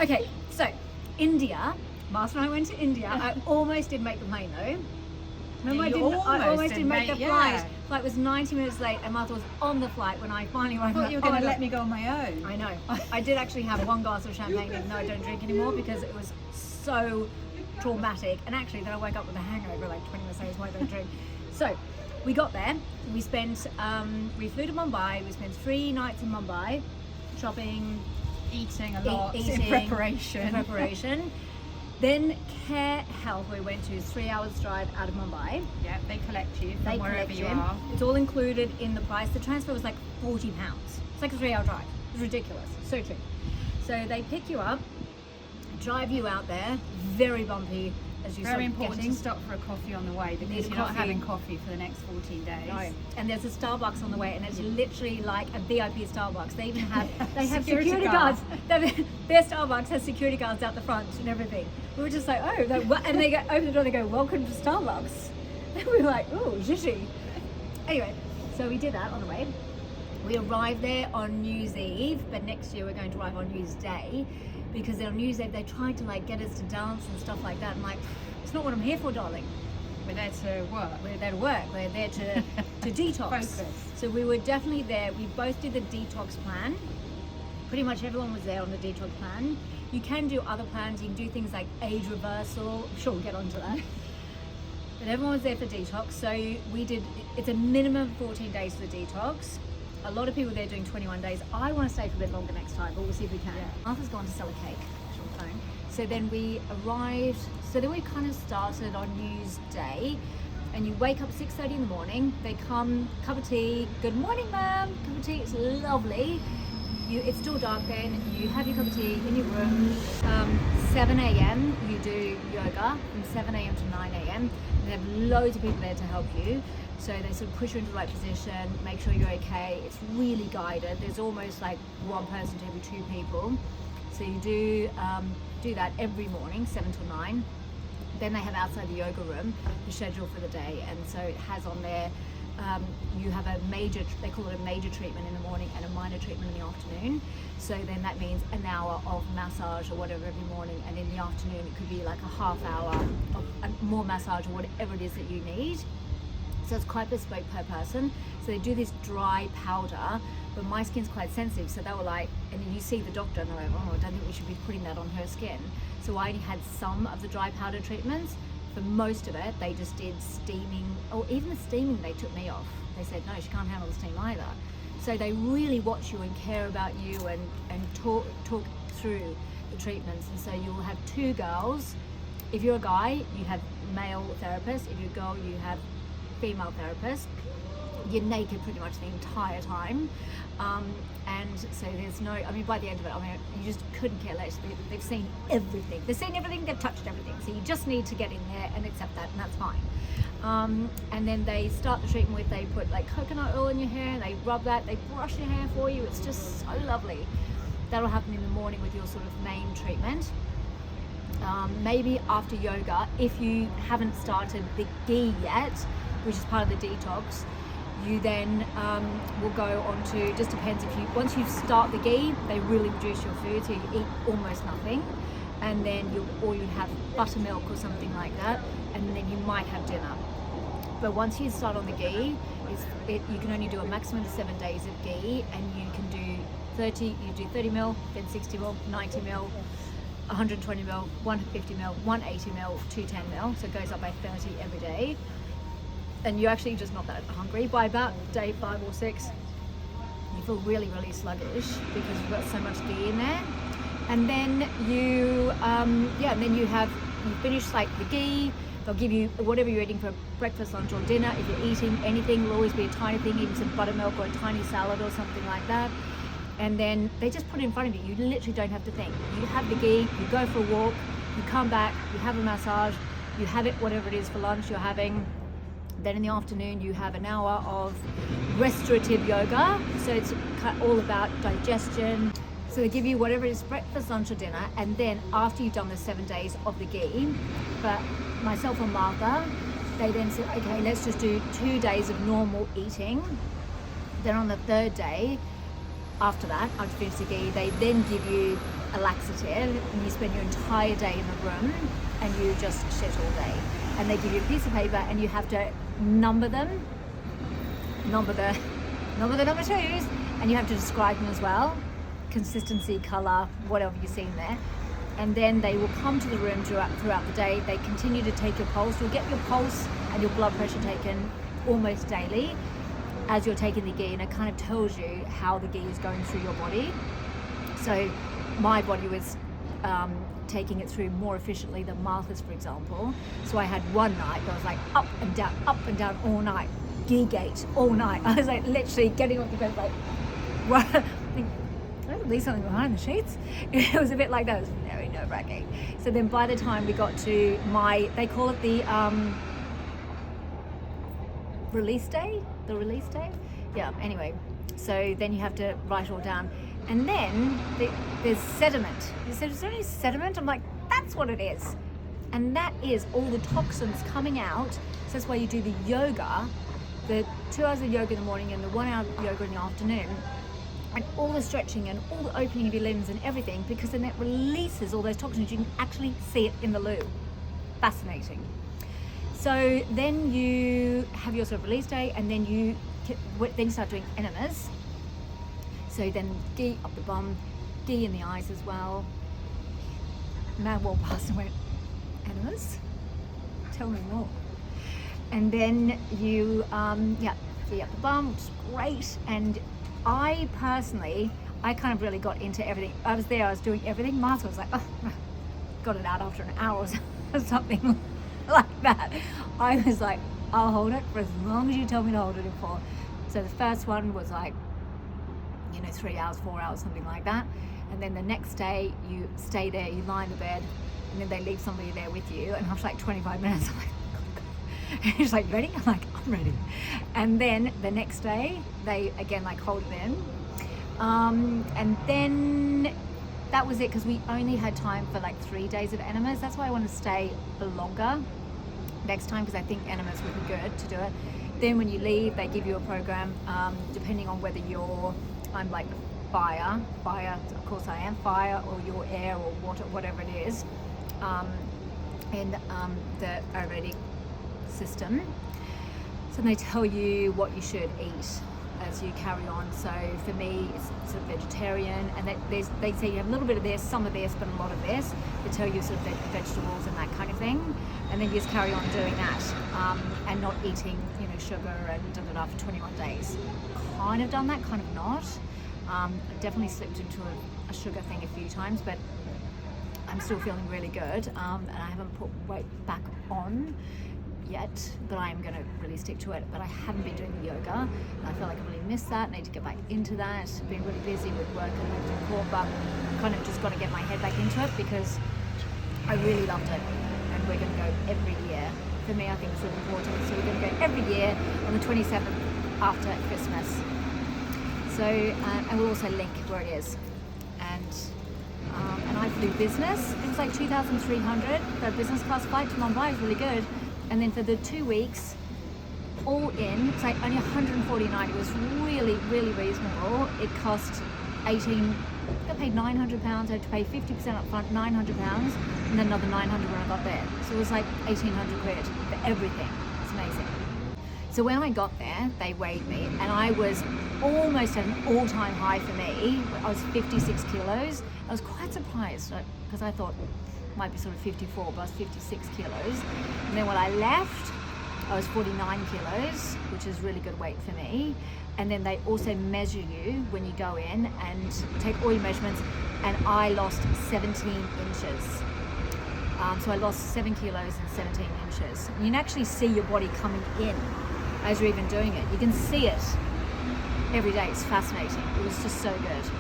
Okay, so India. Last time I went to India, I almost did make the plane though. Remember, I almost didn't make the flight. Flight was 90 minutes late, and Martha was on the flight when I finally arrived. I thought you were going to let me go on my own. I know. I did actually have one glass of champagne, even though I don't drink anymore, because it was so traumatic. And actually, then I woke up with a hangover like 20 minutes later, so I don't drink. So we got there. We spent. We flew to Mumbai. We spent 3 nights in Mumbai, shopping, Eating a lot, eating, in preparation. Then Kare Health, we went to, is 3 hours drive out of Mumbai. Yeah, they collect you from wherever you are. It's all included in the price. The transfer was like £40. It's like a 3 hour drive. It's ridiculous. So cheap. So they pick you up, drive you out there, very bumpy as you Very important to stop for a coffee on the way, because you're not having coffee for the next 14 days. No. And there's a Starbucks on the way, and it's literally like a VIP Starbucks. They even have Security security guards. Their Starbucks has security guards out the front and everything. We were just like, oh, and they go open the door. They go, welcome to Starbucks. And we were like, oh, zhishi. Anyway, so we did that on the way. We arrived there on New Year's Eve, but next year we're going to arrive on New Year's Day, because on New Year's Eve they tried to like get us to dance and stuff like that. I'm like, it's not what I'm here for, darling. We're there to work. We're there to work. We're there to detox. Focus. So we were definitely there. We both did the detox plan. Pretty much everyone was there on the detox plan. You can do other plans. You can do things like age reversal. I'm sure we'll get onto that. But everyone was there for detox. So we did, it's a minimum 14 days for the detox. A lot of people there doing 21 days. I want to stay for a bit longer next time, but we'll see if we can. Yeah. Arthur's gone to sell a cake. So then we arrived, so then we kind of started on New Year's Day, and you wake up 6:30 in the morning. They come, cup of tea. Good morning, ma'am. Cup of tea. It's lovely. It's still dark then. You have your cup of tea in your room. 7 a.m. you do yoga from 7 a.m. to 9 a.m. They have loads of people there to help you. So they sort of push you into the right position, make sure you're okay. It's really guided. There's almost like one person to every 2 people. So you do that every morning, 7 till 9. Then they have outside the yoga room the schedule for the day, and so it has on there, you have a major, they call it a major treatment in the morning and a minor treatment in the afternoon. So then that means an hour of massage or whatever every morning, and in the afternoon it could be like a half hour of more massage or whatever it is that you need. So it's quite bespoke per person. So they do this dry powder, but my skin's quite sensitive, so they were like, and then you see the doctor and they're like, oh, I don't think we should be putting that on her skin. So I only had some of the dry powder treatments. For most of it, they just did steaming, or even the steaming they took me off. They said, no, she can't handle the steam either. So they really watch you and care about you and talk through the treatments. And so you'll have 2 girls. If you're a guy, you have male therapist. If you're a girl, you have female therapist. You're naked pretty much the entire time, and so there's no, I mean, by the end of it, I mean, you just couldn't care less. They've seen everything, they've touched everything, so you just need to get in there and accept that, and that's fine. And then they start the treatment with, they put like coconut oil in your hair, and they rub that, they brush your hair for you. It's just so lovely. That'll happen in the morning with your sort of main treatment. Maybe after yoga, if you haven't started the ghee yet, which is part of the detox, you then will go on to, just depends if you, once you start the ghee, they really reduce your food, so you eat almost nothing, and then you have buttermilk or something like that, and then you might have dinner. But once you start on the ghee, you can only do a maximum of 7 days of ghee, and you can do 30 mil, then 60 mil, 90 mil, 120 mil, 150 mil, 180 mil, 210 mil, so it goes up by 30 every day. And you're actually just not that hungry. By about day 5 or 6, you feel really, really sluggish because you've got so much ghee in there. And then you, and then you finish like the ghee. They'll give you whatever you're eating for breakfast, lunch, or dinner. If you're eating anything, it'll always be a tiny thing, even some buttermilk or a tiny salad or something like that. And then they just put it in front of you. You literally don't have to think. You have the ghee, you go for a walk, you come back, you have a massage, you have it, whatever it is for lunch you're having. Then in the afternoon you have an hour of restorative yoga, so it's all about digestion. So they give you whatever it is, breakfast, lunch or dinner, and then after you've done the 7 days of the ghee, but myself and Martha, they then said, okay, let's just do 2 days of normal eating. Then on the 3rd day, after that, after you finish the ghee, they then give you a laxative, and you spend your entire day in the room and you just shit all day. And they give you a piece of paper and you have to number them, number the number twos, and you have to describe them as well. Consistency, colour, whatever you see in there. And then they will come to the room throughout the day. They continue to take your pulse. You'll get your pulse and your blood pressure taken almost daily as you're taking the ghee, and it kind of tells you how the ghee is going through your body. So my body was taking it through more efficiently than Martha's, for example. So I had one night that was like up and down all night, ghee gate all night. I was like literally getting off the bed like, right. At least something behind the sheets. It was a bit like that. It was very nerve-wracking. So then by the time we got to they call it the release day? The release day? Yeah, anyway. So then you have to write it all down. And then there's sediment. You said, is there any sediment? I'm like, that's what it is. And that is all the toxins coming out. So that's why you do the yoga, the 2 hours of yoga in the morning and the 1 hour yoga in the afternoon. And all the stretching and all the opening of your limbs and everything, because then it releases all those toxins. You can actually see it in the loo. Fascinating. So then you have your sort of release day, and then you start doing enemas. So then ghee up the bum, ghee in the eyes as well. Man walked past and went, enemas? Tell me more. And then you, ghee up the bum, which is great. And I personally, I kind of really got into everything. I was doing everything. Martha was like, oh, got it out after an hour or something like that. I was like, I'll hold it for as long as you tell me to hold it for. So the first one was like, 3 hours, 4 hours, something like that. And then the next day you stay there, you lie in the bed, and then they leave somebody there with you. And after like 25 minutes, I'm like, and he's like, ready? I'm like, I'm ready. And then the next day, they again like hold it in. And then that was it, because we only had time for like 3 days of enemas. That's why I want to stay for longer next time, because I think enemas would be good to do it. Then when you leave, they give you a program, depending on whether I'm like fire, of course I am, fire, or your air or water, whatever it is, in the Ayurvedic system. So they tell you what you should eat as you carry on. So for me, it's sort of vegetarian, and they say you have a little bit of this, some of this, but a lot of this. They tell you sort of vegetables and that kind of thing, and then you just carry on doing that, and not eating, sugar and for 21 days. Kind of done that, kind of not. I definitely slipped into a sugar thing a few times, but I'm still feeling really good, and I haven't put weight back on yet, but I am going to really stick to it. But I haven't been doing the yoga, and I feel like I really missed that. I need to get back into that. Been really busy with work and lifting core, but kind of just got to get my head back into it, because I really loved it, and we're going to go every year. For me, I think it's really important, so we're going to go every year on the 27th after Christmas. So, and we'll also link where it is. And I flew business. It was like 2,300 for a business class flight to Mumbai. It was really good. And then for the 2 weeks, all in, it's like only 149. It was really, really reasonable. It cost I paid £900. I had to pay 50% up front, £900, and then another 900 when I got there. So it was like 1,800 quid for everything. It's amazing. So when I got there, they weighed me, and I was almost at an all-time high for me. I was 56 kilos. I was quite surprised, because I thought it might be sort of 54, but I was 56 kilos. And then when I left, I was 49 kilos, which is really good weight for me. And then they also measure you when you go in and take all your measurements, and I lost 17 inches. So I lost 7 kilos and 17 inches. And you can actually see your body coming in as you're even doing it. You can see it every day. It's fascinating. It was just so good.